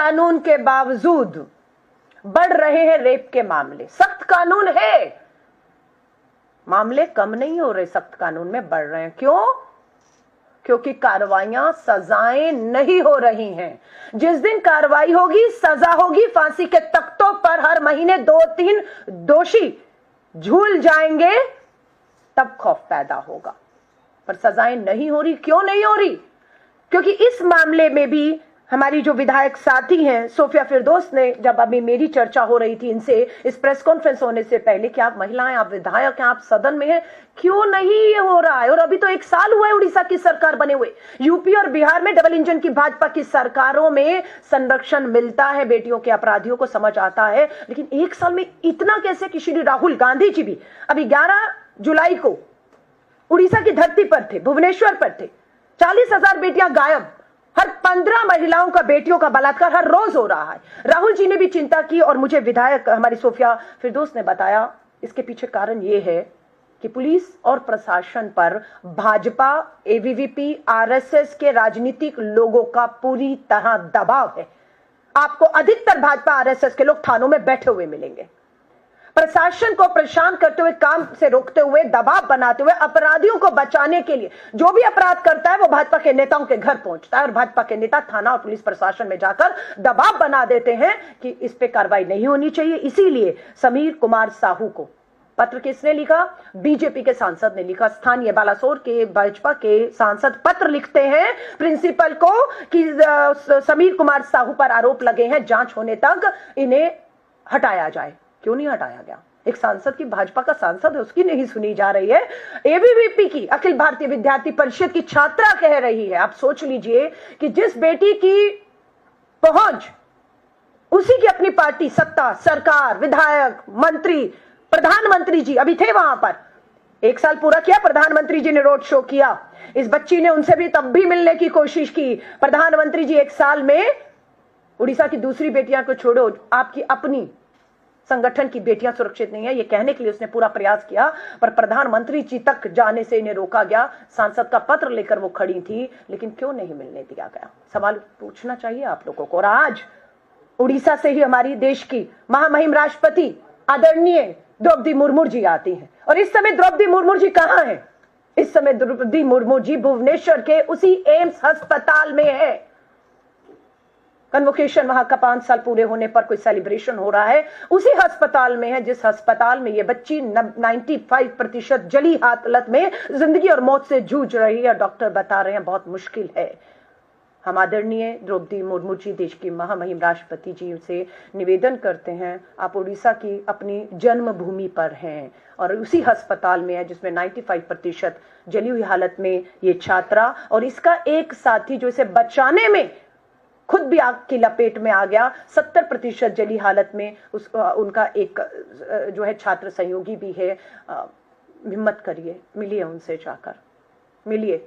कानून के बावजूद बढ़ रहे हैं रेप के मामले। सख्त कानून है, मामले कम नहीं हो रहे, सख्त कानून में बढ़ रहे हैं। क्यों? क्योंकि कार्रवाइयां, सजाएं नहीं हो रही हैं। जिस दिन कार्रवाई होगी, सजा होगी, फांसी के तख्तों पर हर महीने 2-3 दोषी झूल जाएंगे, तब खौफ पैदा होगा। पर सजाएं नहीं हो रही। क्यों नहीं हो रही? क्योंकि इस मामले में भी हमारी जो विधायक साथी हैं सोफिया फिरदौस ने, जब अभी मेरी चर्चा हो रही थी इनसे इस प्रेस कॉन्फ्रेंस होने से पहले कि आप महिलाएं, आप विधायक हैं, आप सदन में हैं, क्यों नहीं ये हो रहा है? और अभी तो 1 साल हुआ है उड़ीसा की सरकार बने हुए। यूपी और बिहार में डबल इंजन की भाजपा की सरकारों में संरक्षण मिलता है, बेटियों के अपराधियों को समझ आता है, लेकिन 1 साल में इतना कैसे? कि श्री राहुल गांधी जी भी अभी 11 जुलाई को उड़ीसा की धरती पर थे, भुवनेश्वर पर थे। 40,000 बेटियां गायब, हर 15 महिलाओं का, बेटियों का बलात्कार हर रोज हो रहा है। राहुल जी ने भी चिंता की और मुझे विधायक हमारी सोफिया फिरदौस ने बताया इसके पीछे कारण यह है कि पुलिस और प्रशासन पर भाजपा, एबीवीपी, आरएसएस के राजनीतिक लोगों का पूरी तरह दबाव है। आपको अधिकतर भाजपा आरएसएस के लोग थानों में बैठे हुए मिलेंगे। प्रशासन को परेशान करते हुए, काम से रोकते हुए, दबाव बनाते हुए, अपराधियों को बचाने के लिए जो भी अपराध करता है वो भाजपा के नेताओं के घर पहुंचता है और भाजपा के नेता थाना और पुलिस प्रशासन में जाकर दबाव बना देते हैं कि इस पे कार्रवाई नहीं होनी चाहिए। इसीलिए समीर कुमार साहू को पत्र किसने लिखा? बीजेपी के सांसद ने लिखा। स्थानीय बालासोर के भाजपा के सांसद पत्र लिखते हैं प्रिंसिपल को कि समीर कुमार साहू पर आरोप लगे हैं, जांच होने तक इन्हें हटाया जाए। क्यों नहीं हटाया गया? एक सांसद की, भाजपा का सांसद है, उसकी नहीं सुनी जा रही है। एबीवीपी की, अखिल भारतीय विद्यार्थी परिषद की छात्रा कह रही है। आप सोच लीजिए कि जिस बेटी की पहुंच, उसी की अपनी पार्टी, सत्ता, सरकार, विधायक, मंत्री, प्रधानमंत्री जी अभी थे वहां पर। 1 साल पूरा किया, प्रधानमंत्री जी ने रोड शो किया। इस बच्ची ने उनसे भी तब भी मिलने की कोशिश की। प्रधानमंत्री जी 1 साल में उड़ीसा की दूसरी बेटियां को छोड़ो, आपकी अपनी संगठन की बेटियां सुरक्षित नहीं है, ये कहने के लिए उसने पूरा प्रयास किया, पर प्रधानमंत्री जी तक जाने से इन्हें रोका गया। सांसद का पत्र लेकर वो खड़ी थी, लेकिन क्यों नहीं मिलने दिया गया? सवाल पूछना चाहिए आप लोगों को। और आज उड़ीसा से ही हमारी देश की महामहिम राष्ट्रपति आदरणीय द्रौपदी मुर्मू जी आती हैं। और इस समय द्रौपदी मुर्मू जी कहां हैं? इस समय द्रौपदी मुर्मू जी भुवनेश्वर के उसी एम्स अस्पताल में है। कन्वोकेशन वहां का 5 साल पूरे होने पर कोई सेलिब्रेशन हो रहा है, उसी अस्पताल में है जिस अस्पताल में ये बच्ची 95% जली हालत में जिंदगी और मौत से जूझ रही है। डॉक्टर बता रहे हैं बहुत मुश्किल है। हम आदरणीय द्रौपदी मुर्मू जी, देश की महामहिम राष्ट्रपति जी से निवेदन करते हैं, आप उड़ीसा की अपनी जन्मभूमि पर हैं और उसी अस्पताल में है जिसमें 95% जली हुई हालत में ये छात्रा और इसका एक साथी जो इसे बचाने में खुद भी आग की लपेट में आ गया, 70% जली हालत में उनका एक जो है छात्र सहयोगी भी है। हिम्मत करिए, मिलिए उनसे, जाकर मिलिए।